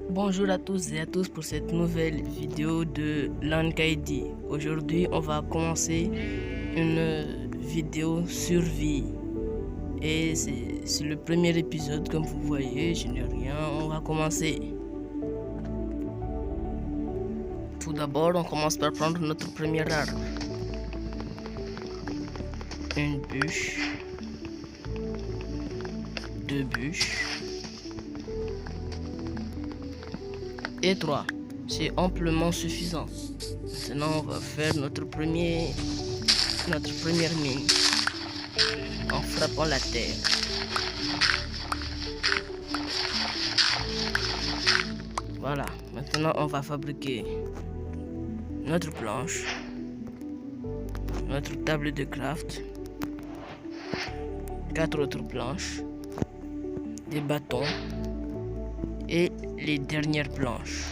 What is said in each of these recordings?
Bonjour à tous et à tous pour cette nouvelle vidéo de Lankaidi. Aujourd'hui, on va commencer une vidéo survie. Et c'est le premier épisode, comme vous voyez, je n'ai rien. On va commencer. Tout d'abord, on commence par prendre notre première arme. Une bûche. 2 bûches. Et 3, c'est amplement suffisant. Maintenant, on va faire notre première mine en frappant la terre. Voilà, maintenant on va fabriquer notre planche, notre table de craft, 4 autres planches, des bâtons et les dernières planches.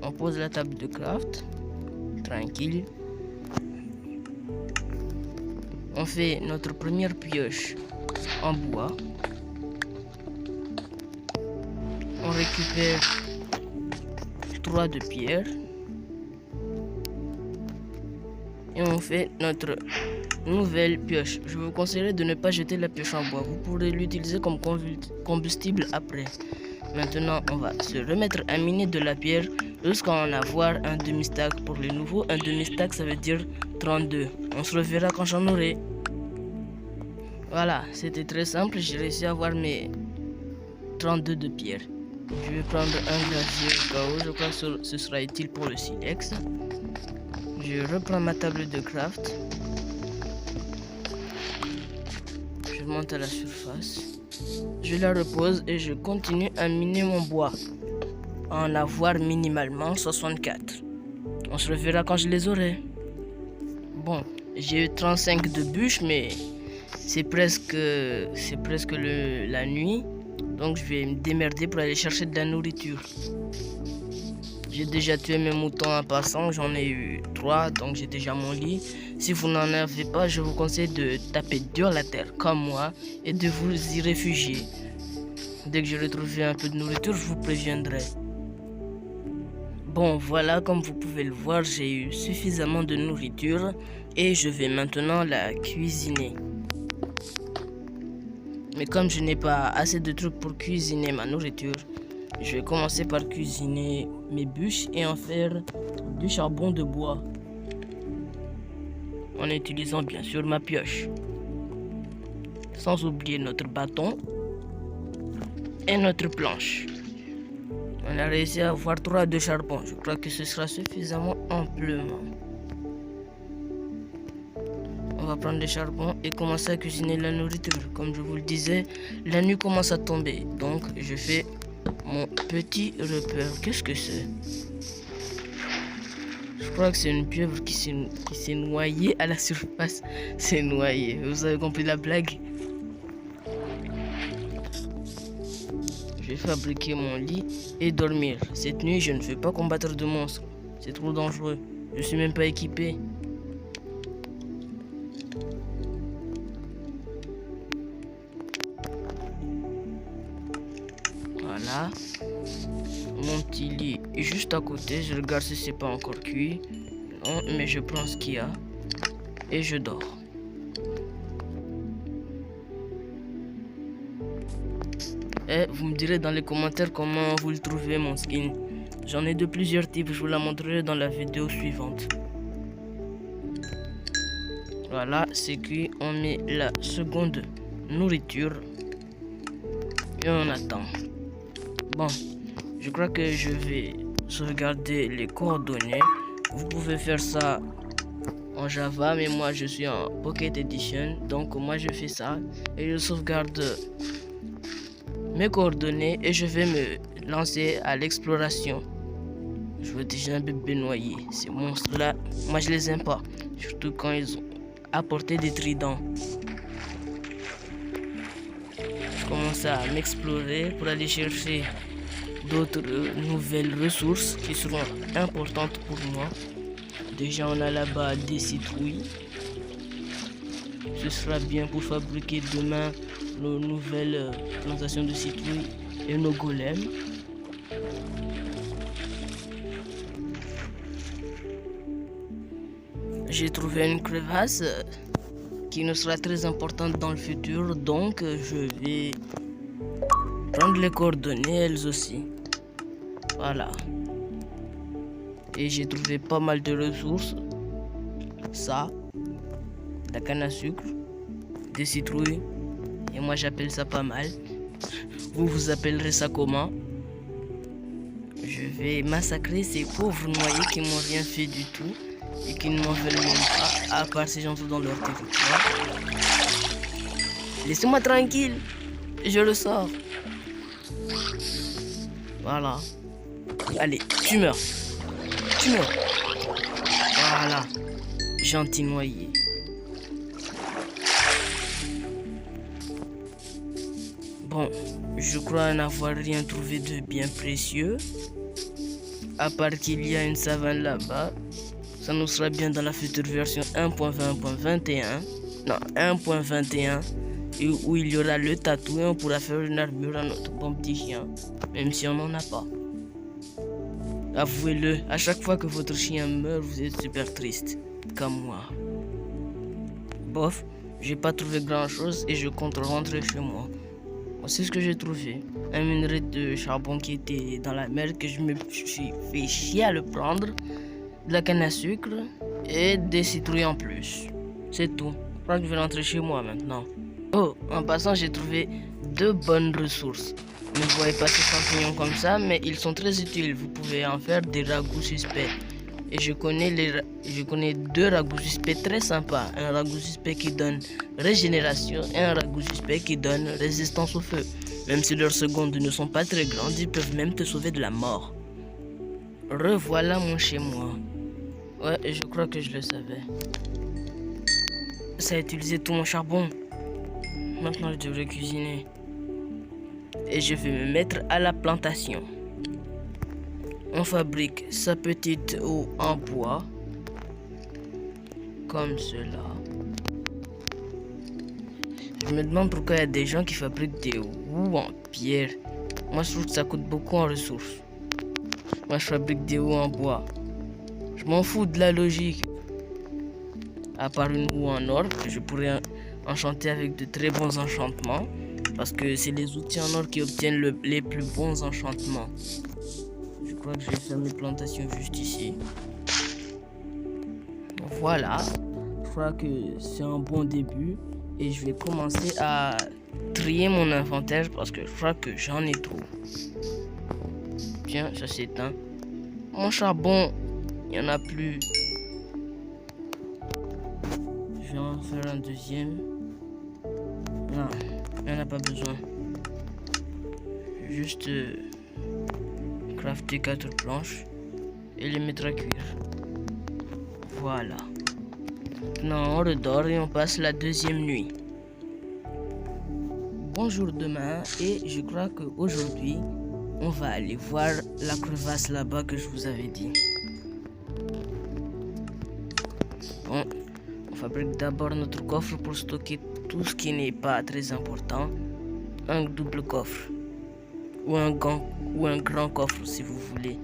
On pose la table de craft, tranquille. On fait notre première pioche en bois. On récupère 3 de pierre. Et on fait notre nouvelle pioche. Je vous conseillerais de ne pas jeter la pioche en bois. Vous pourrez l'utiliser comme combustible après. Maintenant, on va se remettre à miner de la pierre jusqu'à en avoir un demi-stack. Pour les nouveaux, un demi-stack, ça veut dire 32. On se reverra quand j'en aurai. Voilà, c'était très simple. J'ai réussi à avoir mes 32 de pierre. Je vais prendre un glacier au cas où. Je crois que ce sera utile pour le silex. Je reprends ma table de craft. Je monte à la surface. Je la repose et je continue à miner mon bois. En avoir minimalement 64. On se reverra quand je les aurai. Bon, j'ai eu 35 de bûches, mais c'est presque la nuit. Donc je vais me démerder pour aller chercher de la nourriture. J'ai déjà tué mes moutons en passant, j'en ai eu 3, donc j'ai déjà mon lit. Si vous n'en avez pas, je vous conseille de taper dur la terre comme moi et de vous y réfugier. Dès que j'aurai trouvé un peu de nourriture, je vous préviendrai. Bon, voilà, comme vous pouvez le voir, j'ai eu suffisamment de nourriture et je vais maintenant la cuisiner. Mais comme je n'ai pas assez de trucs pour cuisiner ma nourriture, je vais commencer par cuisiner mes bûches et en faire du charbon de bois. En utilisant bien sûr ma pioche. Sans oublier notre bâton et notre planche. On a réussi à avoir 3 de charbon. Je crois que ce sera suffisamment amplement. On va prendre le charbon et commencer à cuisiner la nourriture. Comme je vous le disais, la nuit commence à tomber. Donc je fais mon petit repère. Qu'est-ce que c'est? Je crois que c'est une pieuvre qui s'est noyée à la surface. C'est noyé. Vous avez compris la blague? Je vais fabriquer mon lit et dormir. Cette nuit, je ne vais pas combattre de monstres. C'est trop dangereux. Je suis même pas équipé. Voilà. Mon petit lit est juste à côté. Je regarde si c'est pas encore cuit. Non, mais je prends ce qu'il y a. Et je dors. Et vous me direz dans les commentaires comment vous le trouvez mon skin. J'en ai de plusieurs types. Je vous la montrerai dans la vidéo suivante. Voilà, c'est cuit. On met la seconde nourriture. Et on attend. Bon, je crois que je vais sauvegarder les coordonnées. Vous pouvez faire ça en Java, mais moi je suis en Pocket Edition. Donc moi je fais ça et je sauvegarde mes coordonnées et je vais me lancer à l'exploration. Je vois déjà un bébé noyé. Ces monstres là, moi je les aime pas, surtout quand ils ont apporté des tridents. Je commence à m'explorer pour aller chercher d'autres nouvelles ressources qui seront importantes pour moi. Déjà on a là-bas des citrouilles. Ce sera bien pour fabriquer demain nos nouvelles plantations de citrouilles et nos golems. J'ai trouvé une crevasse qui nous sera très importante dans le futur, donc je vais prendre les coordonnées elles aussi. Voilà. Et j'ai trouvé pas mal de ressources. Ça, la canne à sucre, des citrouilles, et moi j'appelle ça pas mal. Vous appellerez ça comment? Je vais massacrer ces pauvres noyés qui m'ont rien fait du tout et qui ne m'en veulent même pas, à part si j'entre dans leur territoire. Laissez-moi tranquille, je le sors. Voilà. Allez, tu meurs. Tu meurs. Voilà. Gentil noyé. Bon, je crois n'avoir rien trouvé de bien précieux. À part qu'il y a une savane là-bas. Ça nous sera bien dans la future version 1.20.21. Non, 1.21. Et où il y aura le tatou et on pourra faire une armure à notre bon petit chien. Même si on n'en a pas. Avouez-le, à chaque fois que votre chien meurt, vous êtes super triste. Comme moi. Bof, j'ai pas trouvé grand chose et je compte rentrer chez moi. C'est ce que j'ai trouvé. Un minerai de charbon qui était dans la mer que je me suis fait chier à le prendre. De la canne à sucre et des citrouilles en plus. C'est tout. Je crois que je vais rentrer chez moi maintenant. Oh, en passant, j'ai trouvé 2 bonnes ressources. Ne voyez pas ces champignons comme ça, mais ils sont très utiles. Vous pouvez en faire des ragoûts suspects. Et je connais 2 ragoûts suspects très sympas. Un ragoût suspect qui donne régénération et un ragoût suspect qui donne résistance au feu. Même si leurs secondes ne sont pas très grandes, ils peuvent même te sauver de la mort. Revoilà mon chez moi. Ouais, je crois que je le savais. Ça a utilisé tout mon charbon. Maintenant, je devrais cuisiner. Et je vais me mettre à la plantation. On fabrique sa petite eau en bois. Comme cela. Je me demande pourquoi il y a des gens qui fabriquent des houes en pierre. Moi, je trouve que ça coûte beaucoup en ressources. Moi, je fabrique des houes en bois. Je m'en fous de la logique. À part une houe en or que je pourrais enchanter avec de très bons enchantements. Parce que c'est les outils en or qui obtiennent les plus bons enchantements. Je crois que je vais faire mes plantations juste ici. Voilà. Je crois que c'est un bon début. Et je vais commencer à trier mon inventaire parce que je crois que j'en ai trop. Tiens, ça s'éteint. Mon charbon, il n'y en a plus. Je vais en faire un deuxième. Non, il n'y en a pas besoin. Juste crafter 4 planches et les mettre à cuire. Voilà. Maintenant, on redort et on passe la 2e nuit. Bonjour demain et je crois qu'aujourd'hui, on va aller voir la crevasse là-bas que je vous avais dit. Bon, on fabrique d'abord notre coffre pour stocker tout ce qui n'est pas très important. Un double coffre. Ou un grand coffre si vous voulez.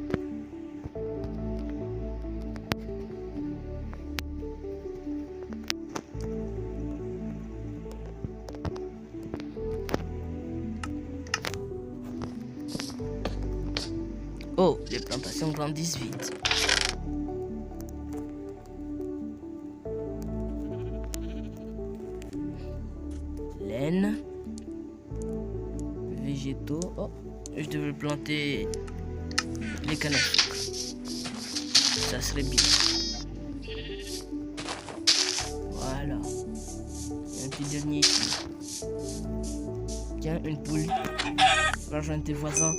Oh, les plantations grandissent vite. Laine. Végétaux. Oh, je devrais planter les cannes à sucre. Ça serait bien. petit dernier ici. Tiens, une poule. Rejoins tes voisins.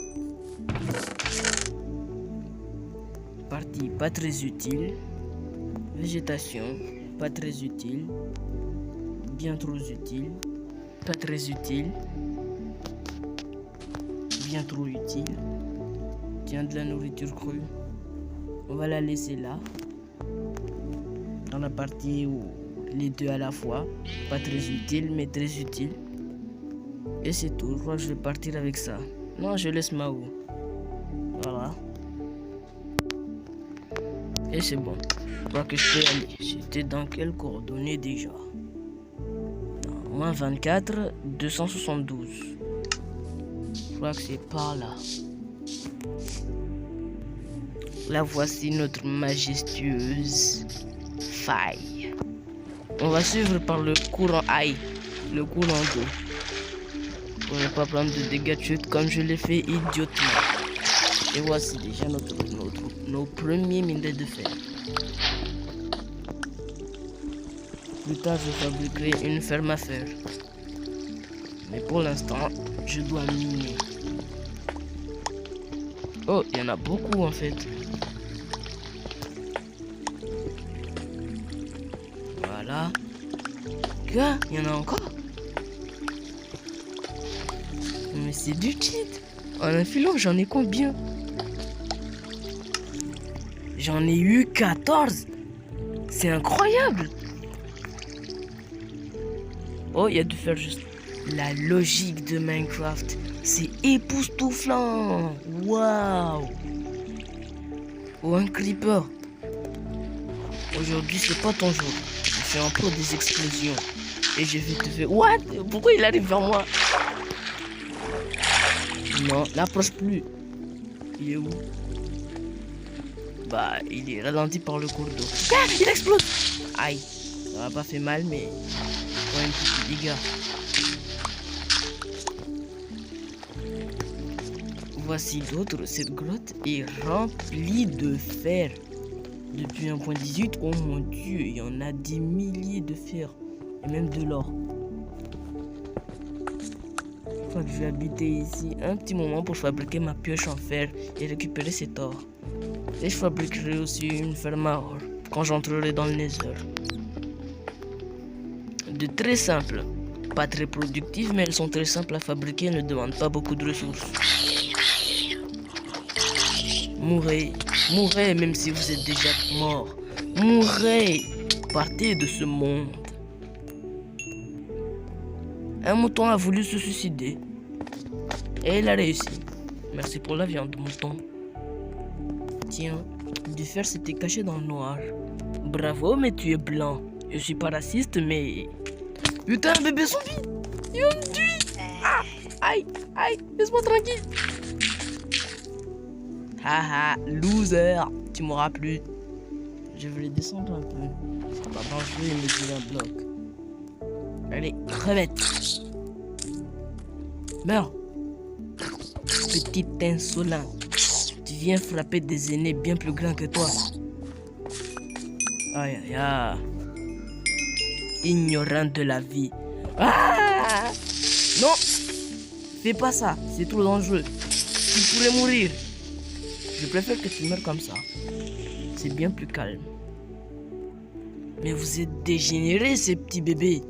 Partie pas très utile. Végétation, pas très utile. Bien trop utile. Pas très utile. Bien trop utile. Tiens, de la nourriture crue. On va la laisser là. Dans la partie où les deux à la fois. Pas très utile, mais très utile. Et c'est tout. Je crois que je vais partir avec ça. Non, je laisse Mao. Voilà. Et c'est bon. Je crois que je peux aller. J'étais dans quelles coordonnées déjà? Moins 24, 272. Je crois que c'est par là. La voici notre majestueuse faille. On va suivre par le courant aïe, le courant d'eau. Pour ne pas prendre de dégâts de chute comme je l'ai fait idiotement. Et voici déjà nos premiers minerais de fer. Plus tard, je fabriquerai une ferme à fer. Mais pour l'instant, je dois miner. Oh, il y en a beaucoup en fait. Voilà. Quoi? Il y en a encore? Mais c'est du cheat. En infilant, j'en ai combien? J'en ai eu 14. C'est incroyable. Oh, il y a du fer juste. La logique de Minecraft, c'est époustouflant. Waouh. Oh, un creeper. Aujourd'hui, c'est pas ton jour. Je fais encore des explosions. Et je vais te faire... What? Pourquoi il arrive vers moi? Non, n'approche plus. Il est où? Bah, il est ralenti par le cours d'eau. Ah, il explose. Aïe, ça m'a pas fait mal, mais quand même petit dégât. Voici d'autres. Cette grotte est remplie de fer. Depuis 1.18, oh mon dieu, il y en a des milliers de fer. Et même de l'or. Je crois que je vais habiter ici un petit moment pour fabriquer ma pioche en fer et récupérer cet or. Et je fabriquerai aussi une ferme à or quand j'entrerai dans le Nether. De très simples, pas très productives, mais elles sont très simples à fabriquer et ne demandent pas beaucoup de ressources. Mourrez, mourrez même si vous êtes déjà mort. Mourrez, partez de ce monde. Un mouton a voulu se suicider. Et il a réussi. Merci pour la viande, mouton. Tiens, du fer s'était caché dans le noir. Bravo, mais tu es blanc. Je suis pas raciste, mais... Putain, un bébé zombie. Il va me tuer. Ah, aïe, aïe, laisse-moi tranquille. Haha, loser. Tu m'auras plus. Je vais descendre un peu. C'est pas dangereux, il me dit un bloc. Allez, crevette. Meurs. Petite insolente. Tu viens frapper des aînés bien plus grands que toi. Aïe aïe aïe. Ignorant de la vie. Ah! Non! Fais pas ça, c'est trop dangereux. Tu pourrais mourir. Je préfère que tu meurs comme ça. C'est bien plus calme. Mais vous êtes dégénérés, ces petits bébés.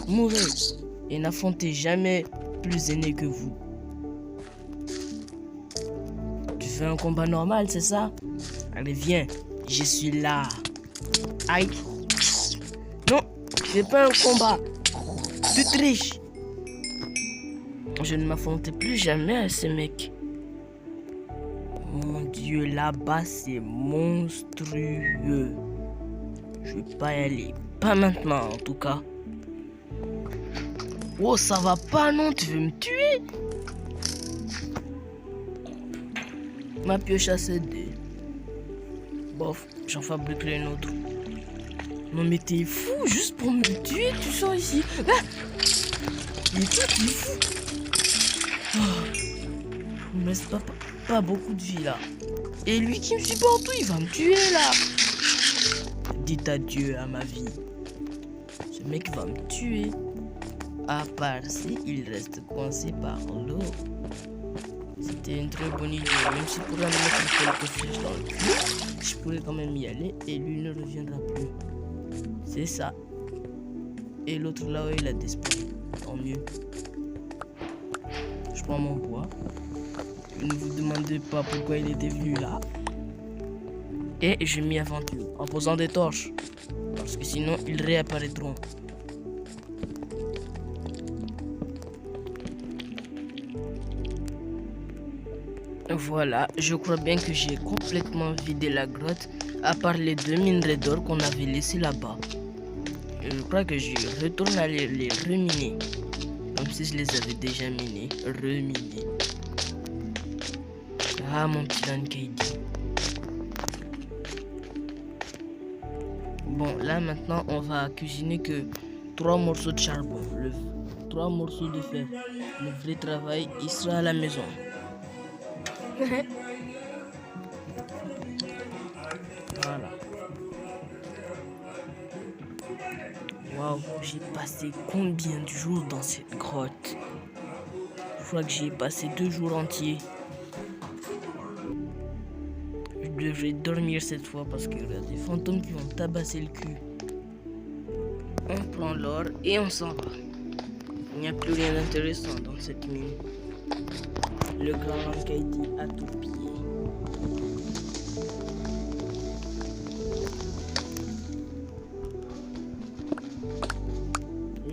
Mourez et n'affrontez jamais plus aîné que vous. Tu fais un combat normal, c'est ça? Allez, viens, je suis là. Aïe. Non, c'est pas un combat. Tu triches. Je ne m'affrontais plus jamais à ces mecs. Mon Dieu, là-bas, c'est monstrueux. Je vais pas y aller. Pas maintenant, en tout cas. Oh, ça va pas, non? Tu veux me tuer? Ma pioche a cédé. Bof, j'en fabriquerai une autre. Non, mais t'es fou, juste pour me tuer, tu sors ici. Ah! Mais toi, t'es fou. Oh. Il me reste pas beaucoup de vie là. Et lui qui me suit partout, il va me tuer là. Dites adieu à ma vie. Ce mec va me tuer. À part si il reste coincé par l'eau. C'était une très bonne idée. Même si pour mettre quelques flèches dans le cul, je pourrais quand même y aller et lui ne reviendra plus. C'est ça. Et l'autre là-haut, il a disparu. Tant mieux. Je prends mon bois. Ne vous demandez pas pourquoi il était venu là. Et je m'y aventure en posant des torches. Parce que sinon, ils réapparaîtront. Voilà, je crois bien que j'ai complètement vidé la grotte, à part les 2 minerais d'or qu'on avait laissés là-bas. Je crois que je retourne aller les reminer, comme si je les avais déjà minés, reminés. Ah mon petit Lankaidi. Bon, là maintenant on va cuisiner que 3 morceaux de charbon, 3 morceaux de fer. Le vrai travail, il sera à la maison. Voilà. Waouh, j'ai passé combien de jours dans cette grotte? Je crois que j'ai passé 2 jours entiers. Je devrais dormir cette fois parce qu'il y a des fantômes qui vont tabasser le cul. On prend l'or et on s'en va. Il n'y a plus rien d'intéressant dans cette mine. Le grand Lankaidi a tout pillé.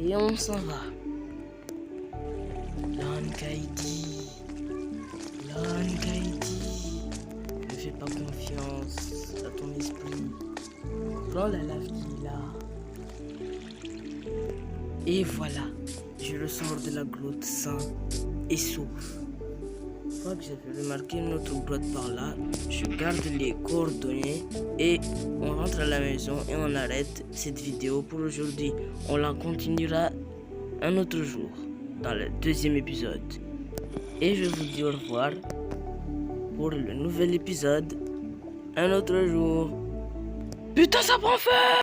Et on s'en va. Lankaidi. Lankaidi. Ne fais pas confiance à ton esprit. Prends la lave qui est là. Et voilà. Je ressors de la grotte sain et sauf. Je crois que j'avais remarqué une autre grotte par là. Je garde les coordonnées et on rentre à la maison et on arrête cette vidéo pour aujourd'hui. On la continuera un autre jour dans le 2e épisode. Et je vous dis au revoir pour le nouvel épisode un autre jour. Putain, ça prend feu!